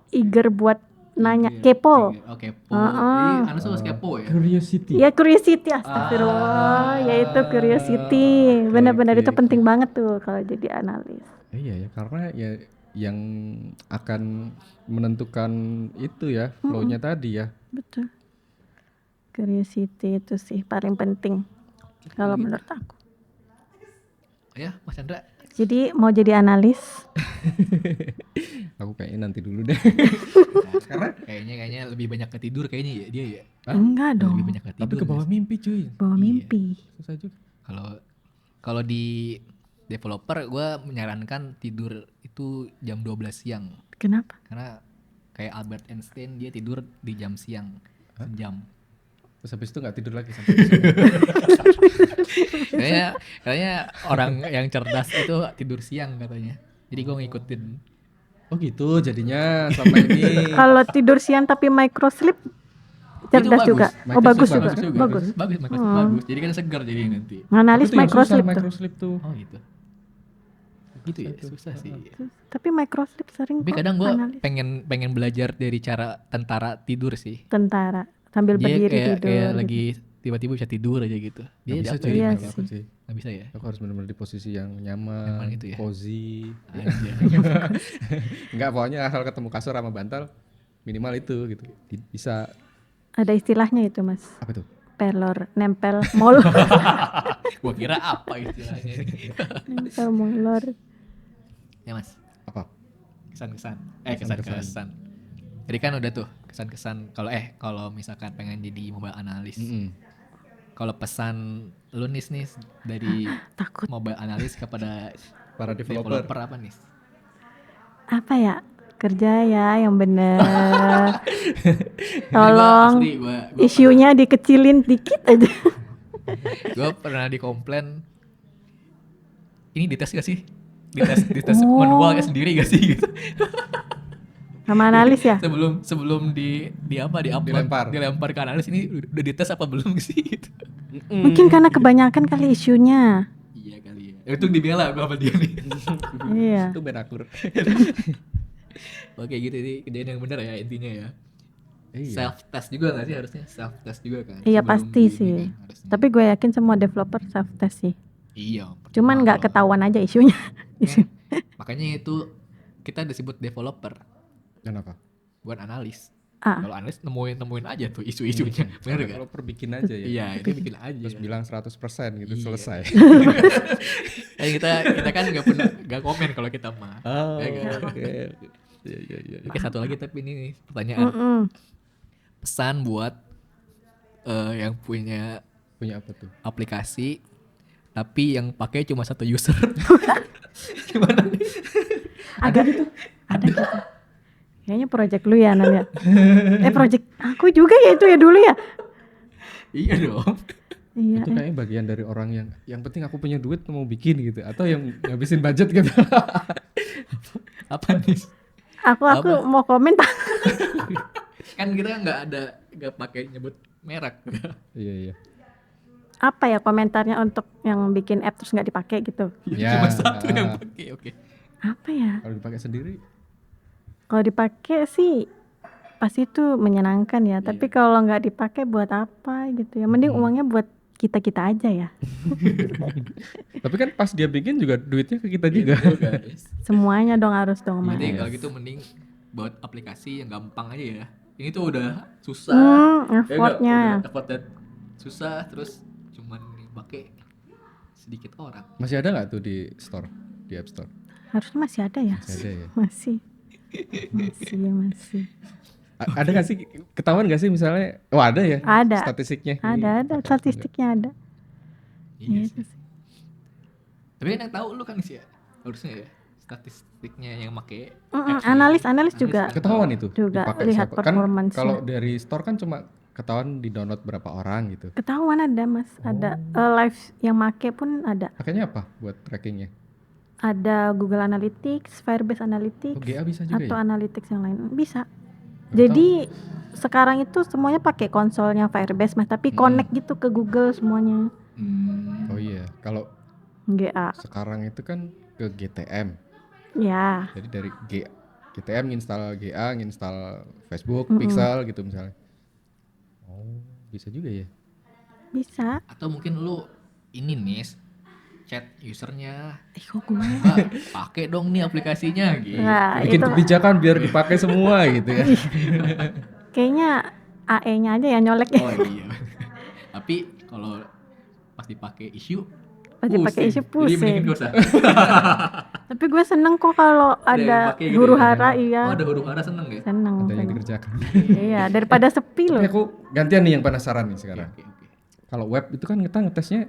eager buat nanya
Iya,
kepo
iya. Oh, kepo. Jadi Anda suka kepo ya?
Curiosity.
ya curiosity astagfirullah yaitu curiosity benar-benar
oke,
itu penting banget tuh kalau jadi analis.
Iya ya, karena ya yang akan menentukan itu ya flow-nya tadi ya.
Betul, curiosity itu sih paling penting kalau menurut aku.
Ya, Mas Chandra.
Jadi mau jadi analis
Aku kayaknya nanti dulu deh.
Karena kayaknya lebih banyak ke tidur kayaknya ya dia ya.
enggak dong,
Lebih banyak ke tidur.
Tapi ke bawah mimpi cuy.
bawa
Iya.
mimpi.
Susah juga.
Kalau di developer gue menyarankan tidur itu jam 12 siang.
Kenapa?
Karena kayak Albert Einstein dia tidur di jam siang sejam.
Terus habis itu nggak tidur lagi sampai besok.
Kayaknya orang yang cerdas itu tidur siang katanya. Jadi gue ngikutin.
Oh gitu jadinya sama ini.
Kalau tidur siang tapi micro sleep cerdas
bagus.
juga. Oh bagus juga. Bagus.
Bagus. Jadi kan segar jadi nanti.
Analis
Tapi itu yang
micro
susah,
sleep tuh.
microsleep tuh.
Oh gitu. Gitu ya, susah sih.
Tapi micro sleep sering
Tapi
kok
kadang gue
analis.
pengen belajar dari cara tentara tidur sih.
Tentara sambil
Dia
berdiri
kayak
tidur. gitu.
lagi tiba-tiba bisa tidur aja gitu. Dia
Nggak bisa
apa
cuy,
Iya
kalau aku sih.
Nggak bisa ya?
Aku harus benar-benar di posisi yang nyaman,
Nyaman gitu ya?
cozy.
Aja.
Enggak, pokoknya asal ketemu kasur sama bantal minimal itu gitu. Bisa
Ada istilahnya itu mas.
apa tuh?
Pelor nempel molor.
Gua kira apa istilahnya ini.
Nempel molor.
Ya mas,
Apa?
kesan-kesan.
Kesan-kesan.
Kesan-kesan. Jadi kan udah tuh kesan-kesan kalau misalkan pengen jadi mobile analis. Kalau pesan lu nih dari
Takut.
mobile analis kepada
Para
developer
developer.
apa nih?
Apa ya? Kerja ya yang bener. Tolong isunya dikecilin dikit aja.
Gue pernah dikomplain. Ini dites gak sih? Dites manualnya sendiri gak sih gitu.
Sama analis ya?
Sebelum
Dilempar.
dilempar ke analis ini udah dites apa belum sih gitu.
Mungkin karena kebanyakan kali isunya.
Iya kali ya. Itu dibela gue sama dia nih.
Iya.
Itu benakur.
Oke gitu ini kejadian yang benar ya intinya ya.
Iya.
Self test juga gak sih harusnya? Self test juga kan?
Iya
Sebelum
pasti
di ini
sih.
kan, harusnya.
Tapi gue yakin semua developer self test sih.
Iya.
Cuman nggak
percuma
ketahuan aja isunya.
kalau- Makanya itu kita disebut developer,
Kenapa?
bukan analis.
Ah.
Kalau analis nemuin aja tuh isu-isunya. Bener gak?
Kalau perbikin aja ya.
Iya, ini bikin aja.
Terus bilang 100% gitu
Iya.
selesai.
kita kan nggak komen kalau kita mah.
Oh,
Ya kan?
oke. Iya.
Oke, satu lagi tapi ini nih, pertanyaan. Pesan buat yang punya
Punya apa tuh?
aplikasi tapi yang pakai cuma satu user. Gimana nih?
Ada gitu. Ada gitu. Kayaknya project lu ya Nan ya. Project aku juga ya itu ya dulu ya.
Iya dong.
Iya.
Itu kayaknya bagian dari orang yang penting aku punya duit mau bikin gitu atau yang ngabisin budget gitu.
Apa nih?
Aku mau komen
Kan kita nggak pakai nyebut merek.
Iya.
apa ya komentarnya untuk yang bikin app terus nggak dipakai gitu.
Ya.
Cuma satu yang pakai. Oke.
Apa ya?
Kalau dipakai sendiri
Kalau dipakai sih pasti itu menyenangkan ya. Tapi kalau nggak dipakai buat apa gitu ya? Mending uangnya buat kita aja ya.
tapi kan pas dia bikin juga duitnya ke kita juga.
Semuanya dong harus dong mas.
Jadi kalau gitu mending buat aplikasi yang gampang aja ya. Ini tuh udah susah.
Effortnya.
Effortnya susah, terus cuman dipakai sedikit orang.
Masih ada nggak tuh di store, di App Store?
Harusnya masih ada ya.
Masih ada ya.
Masih.
Ada nggak sih, ketahuan nggak sih misalnya? Oh ada ya.
Ada.
Statistiknya.
Ada statistiknya ada.
Iya
Gitu
sih. Tapi kan yang tahu lu kan sih ya, harusnya ya statistiknya yang make.
Analis juga
Ketahuan itu.
Juga
dipakai
lihat
siapa. Kan
performance-nya.
kalau dari store kan cuma ketahuan di download berapa orang gitu.
ketahuan ada Mas, ada live yang make pun ada.
Pakainya apa buat trackingnya?
Ada Google Analytics, Firebase Analytics,
Oh, GA bisa juga
atau
ya?
Analytics yang lain bisa.
Nggak
Jadi sekarang itu semuanya pakai konsolnya Firebase Mas, tapi connect gitu ke Google semuanya.
Oh iya, kalau
GA.
sekarang itu kan ke GTM.
Ya,
Jadi dari GTM nginstal GA, nginstal Facebook, Pixel gitu misalnya. Oh, bisa juga ya.
bisa.
Atau mungkin lu ini nih chat usernya,
Kok gue?
Mbak, pakai dong nih aplikasinya gitu.
Nah,
Bikin
itu
kebijakan biar dipakai semua gitu ya.
kayaknya AE-nya aja ya nyolek ya.
Oh iya. Tapi kalau pas dipakai isu,
Pas dipakai isu
Jadi mendingin
pusing.
gak usah.
Tapi gue seneng kok kalau
yang
ada
pakai gitu
huru
ya?
hara,
Oh,
iya.
ada huru hara seneng ya?
Seneng.
Ada yang
seneng.
dikerjakan.
Iya, daripada sepi loh.
Tapi aku gantian nih yang penasaran nih sekarang.
Oke, oke.
Kalau web itu kan kita ngetesnya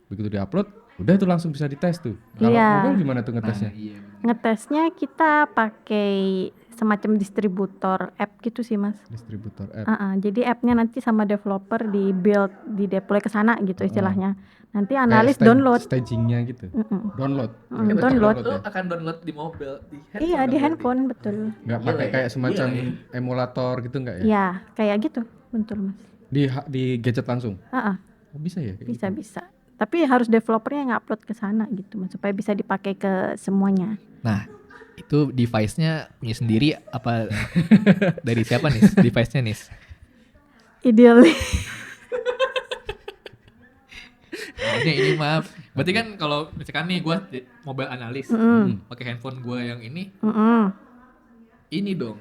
begitu diupload, udah tuh langsung bisa dites tuh. Kalau
Iya.
mobile gimana tuh ngetesnya?
Nah, iya.
Ngetesnya kita pakai semacam distributor app gitu sih Mas.
Distributor app.
Jadi appnya nanti sama developer di build, di deploy ke sana gitu istilahnya. Nanti
Kayak
analis download.
Stagingnya gitu. Download.
Tapi
download.
lu akan download di mobile, di handphone.
Iya di
berarti.
handphone betul.
Nggak
Gila
pakai
ya?
kayak semacam
Gila ya?
emulator gitu nggak ya?
Iya kayak gitu betul Mas.
Di gadget langsung. Oh, bisa ya? kayak gitu?
Bisa. Tapi harus developernya yang upload ke sana gitu Mas supaya bisa dipakai ke semuanya.
Nah, itu device-nya punya sendiri apa dari siapa nih? Device-nya nih.
Ideally.
Ini maaf. Berarti kan kalau misalkan nih gue mobile analis, pakai handphone gue yang ini dong,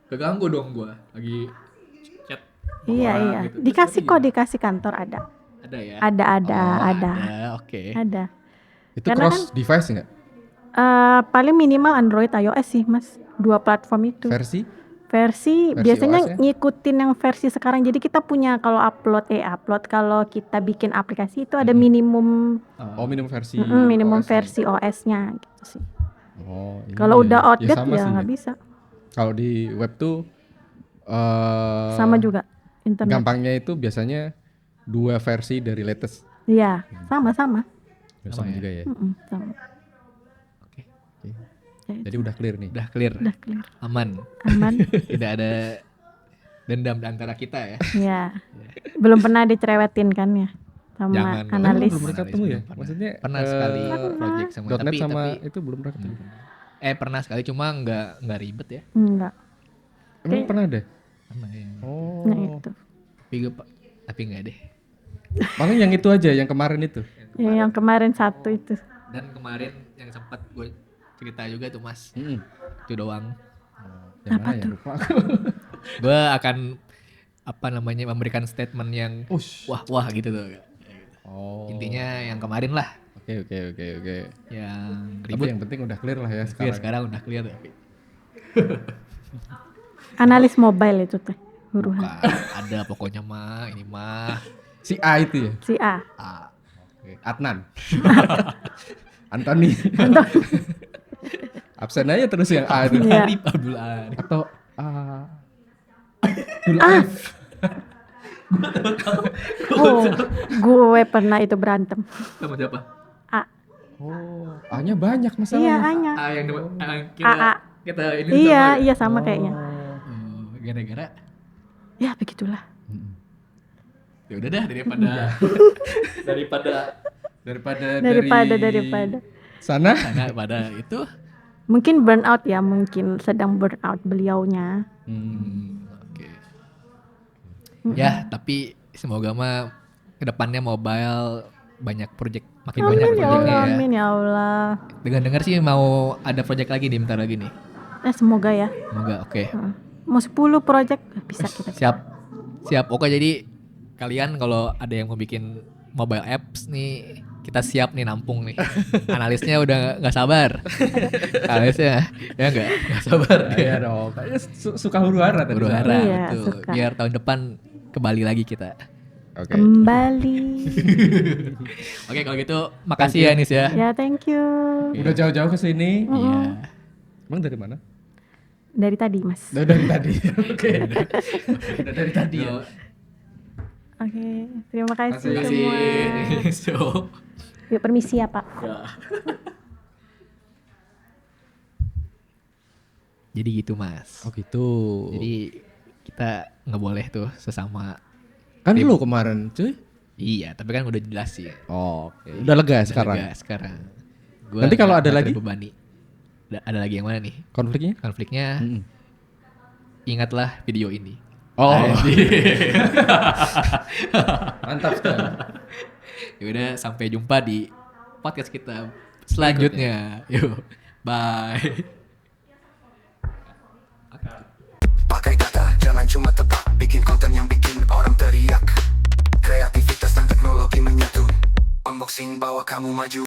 keganggu dong gue lagi chat. sama
Iya
orang
iya.
gitu.
Dikasih
Terus
kok
gimana?
dikasih kantor ada.
Ada ya?
Ada.
Oh, ada. Oke.
Ada.
Itu
Karena
cross device nggak?
Paling minimal Android iOS sih Mas. Dua platform itu.
Versi?
Versi biasanya
OS-nya?
ngikutin yang versi sekarang. Jadi kita punya kalau upload kalau kita bikin aplikasi itu ada minimum
Oh, minimum versi.
minimum
OS-nya.
versi OS-nya gitu sih.
Oh, iya
Kalau
ya.
udah outdate
sama
ya
sih
nggak bisa.
Kalau di web tuh
Sama juga internet.
gampangnya itu biasanya 2 versi dari latest.
Iya, sama.
Sama juga ya.
Sama.
Oke.
Oke.
Ya,
Jadi udah clear nih.
Udah clear.
udah clear.
Aman.
Aman.
Tidak ada dendam di antara kita ya.
Ya. Belum pernah dicerewetin kan ya sama
Jangan dong.
analis.
Belum pernah ketemu ya?
Belum pernah.
Maksudnya
Pernah sekali project sama
.NET sama
tapi
itu belum pernah ketemu.
pernah sekali cuma nggak ribet ya.
Enggak.
Emang pernah ada?
Pernah ya.
Oh.
Nah itu.
Tapi nggak deh.
Paling yang itu aja, yang kemarin itu.
Ya, yang kemarin satu itu.
Dan kemarin yang sempat gue cerita juga tuh Mas,
Mm-mm.
itu doang.
Yang
Apa
mana ya?
tuh?
Lupa.
Gue akan memberikan statement yang
Ush.
wah gitu tuh.
Oh.
Intinya yang kemarin lah,
Oke.
yang
Tapi
ribut.
yang penting udah clear lah ya
Clear,
sekarang.
sekarang udah clear tapi
Analis mobile itu teh. Huru-hara.
bukan ada pokoknya mah ini mah
Si A itu ya.
Si A.
Oke. Adnan. Antoni. Absen aja terus yang A itu.
Iya.
Arif Abdul Arif.
Atau Abdul Arif.
Oh, gue pernah itu berantem.
Sama siapa?
A.
Oh, A-nya banyak
Iya,
masalahnya.
A-nya.
Yang
AA.
kita ini
Iya sama kayaknya.
gara-gara
Ya begitulah.
ya udah dah daripada
Daripada.
Sana.
sana pada itu
Mungkin burnout ya, mungkin sedang burnout beliaunya.
oke. Ya tapi semoga mah kedepannya mobile banyak project makin banyak
Amin ya
projectnya
Allah,
ya.
amin ya Allah.
Dengar sih mau ada project lagi nih bentar lagi nih.
Semoga ya.
Semoga oke.
Mau 10 project bisa kita.
Siap. Siap. Oke, jadi kalian kalau ada yang mau bikin mobile apps nih, kita siap nih nampung nih. Analisnya udah nggak sabar. Analisnya ya nggak sabar.
Iya dong. Kayaknya suka huru-hara tadi.
Huru-hara,
Iya,
betul.
suka.
Biar tahun depan kembali lagi kita.
Oke.
Kembali.
Oke, kalau gitu makasih ya Nis ya.
Ya, thank you.
Udah jauh-jauh ke sini.
Iya.
Emang dari mana?
Dari tadi, Mas.
Dari tadi. Oke. Udah dari tadi ya.
Oke, terima kasih
Terima
semua.
So,
Yuk permisi ya, Pak.
jadi gitu Mas.
Oh gitu.
Jadi kita nggak boleh tuh sesama.
Kan lu kemarin, cuy.
Iya, tapi kan udah jelas sih.
Oh, oke. Udah lega
Udah
sekarang.
lega sekarang. Gua
Nanti kalau ada
nggak
lagi?
terbebani. Ada lagi yang mana nih?
Konfliknya?
Konfliknya
Mm-mm.
ingatlah video ini.
Oh.
Anjir.
Mantap sekali.
Ya udah, sampai jumpa di podcast kita selanjutnya. Yuk, bye.
Pakai data, jangan cuma tebak. Bikin konten yang bikin orang teriak. Kreativitas dan teknologi menyatu. Unboxing bawa kamu maju.